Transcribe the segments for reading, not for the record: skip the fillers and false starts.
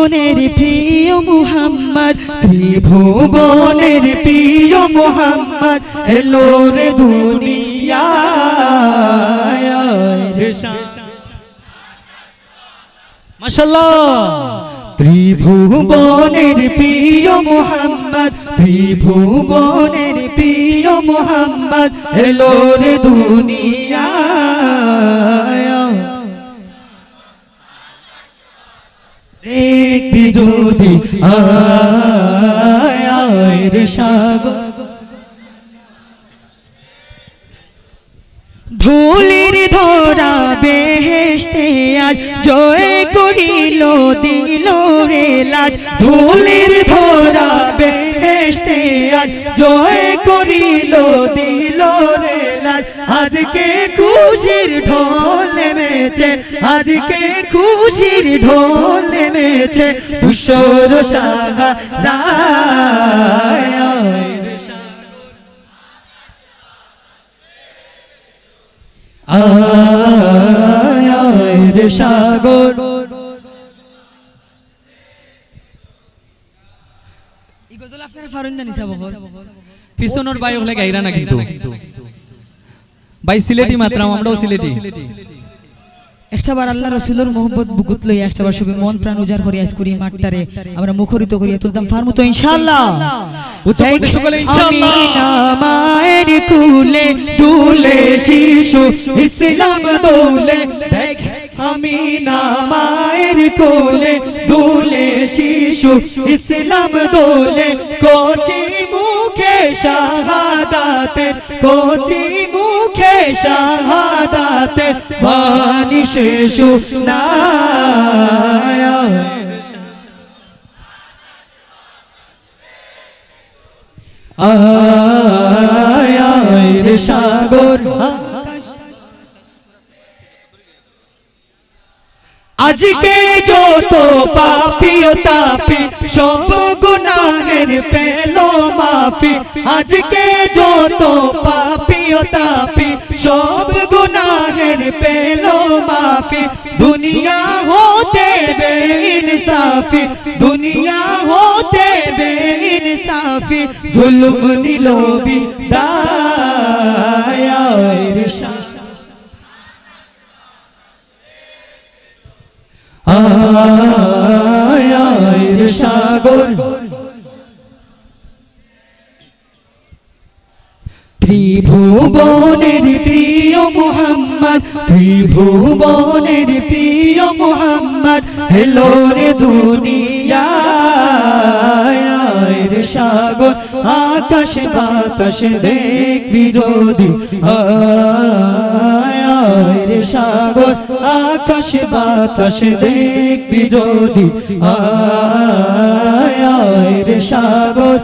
ত্রিভুবনের প্রিয় মুহাম্মদ, ত্রিভুবনের প্রিয় মুহাম্মদ এলো রে দুনিয়ায়। মাশাআল্লাহ। ত্রিভুবনের প্রিয় মুহাম্মদ, ত্রিভুবনের প্রিয় মুহাম্মদ এলো রে দুনিয়ায়। দেখবি যদি আয় রে সাগর, ধুলির ধরা বেহেশতে আজ জয় করিল দিল রে লাজ। ধুলির ধরা বেহেশতে আজ জয় করিল দিল রে লাজ। আজকে খুশির ঢোল নেমেছে, আজকে খুশির ঢোল নেমেছে ধূসর সাগরায়। আয় রে সাগর। এই গজল আপনারা পারেন না নিসা বহল পিছনের ভাই হলে গাইরা না কিন্তু ভাই সিলেটি মাত্রাম, আমরাও সিলেটি। একটাবার আল্লাহ রাসূলের মোহব্বত বুকুত লই একটাবার সবে মন প্রাণ উজাড় করি আজ করি মাঠটারে আমরা মুখরিত করিয়া তুলতাম ফারমু তো ইনশাআল্লাহ। উচ্চ কণ্ঠে সকলে ইনশাআল্লাহ। আমিনা মায়ের কুলে দুলে শিশু ইসলাম দোলে, দেখ আমিনা মায়ের কোলে দুলে শিশু ইসলাম দোলে। কচি মুখে শাহাদাতে, কচি মুখে শাহাদাতে বাণী শেষ নাই। আয় রে সাগর। আজকে যত পাপী ও তাপী সব গুনাহের পেল মাফি। আজকে যত পাপী ও তাপী সব গুনাহের পেল মাফি। দুনিয়া হতে বেইনসাফি, দুনিয়া হতে বেইনসাফি জুলুম নিল বিদায়। আয় রে সাগর। ত্রিভুবনের প্রিয় মুহাম্মদ, ত্রিভুবনের প্রিয় মুহাম্মদ এলো রে দুনিয়ায়। আয় রে সাগর। আকাশ বাতাস দেখবি যদি আয় রে সাগর। আকাশ বাতাস দেখবি যদি আয় রে সাগর।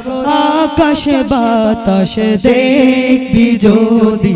আকাশ বাতাস দেখবি যদি